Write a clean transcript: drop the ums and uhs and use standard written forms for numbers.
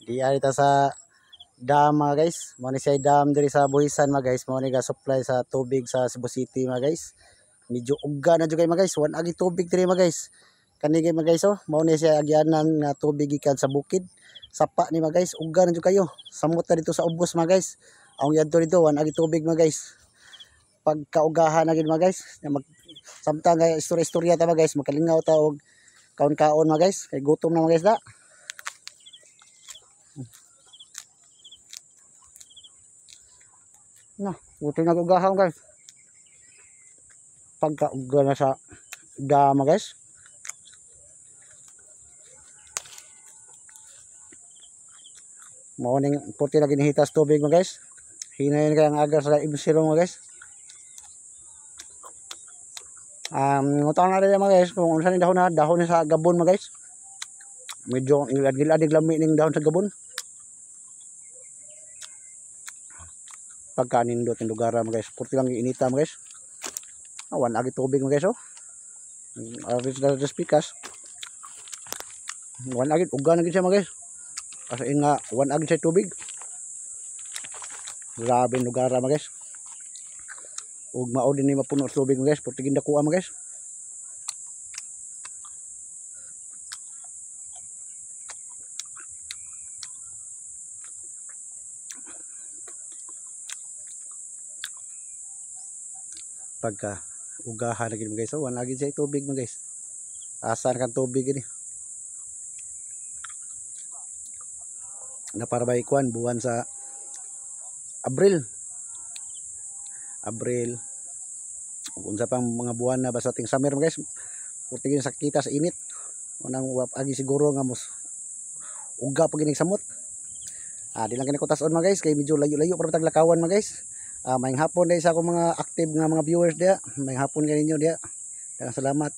Di ari ta sa dam mga guys. Mo ni siya dam diri sa Buhisan mga guys. Mo ni ga supply sa tubig sa Cebu City mga guys. Medyo ugga na jud kay mga guys. Wan agi tubig diri mga guys. Kani kay mga guys oh, mao ni siya agyanan nga tubig gikan sa bukid. Sapa ni mga guys, ugga na jud kayo. Samot na dito sa ubos mga guys. Ang yadto dito wan agi tubig mga guys. Pagkaugahan na gid mga guys. Samtang nga istorya-istorya ta mga guys, makalingaw ta og kaon-kaon mga guys. Kay gutom na mga guys da. Na, buti na ugahan guys. Pagkauga na sa dama guys. Morning puti lagi nihitas tubig mga guys. Hinayin kaya ang agar sa ibsiro mga guys. Ngutang na rin mga guys kung unsa ni dahon ni sa gabon mga guys. Medyo adig lami ning dahon sa gabon. Pagkanindot ng lugar mga guys. Puti lang inita mga guys. Awan agi tubig mga guys oh. Aris na pikas. Wan agi uga na gid siya mga guys. Kasi nga wan agi siya tubig. Grabe lugar mga guys. Ug mao din ni mapuno sa tubig mga guys. Puti ginda kuha mga guys. Pagka ugahan lagi mga guys oh, wan lagi siya tubig mga guys. Asan kan tubig ini na para ba ikuan buwan sa Abril unsa pang mga buwan na basta ting summer mga guys, putigin sa kita sa init unang agi siguro nga mos uga pag inig samot. Di lang kini ko tas-on mga guys kay medyo layo-layo para taglakawan mga guys. Maayong hapon dahil sa akong mga active nga mga viewers dia. Maayong hapon kaninyo dia. Salamat.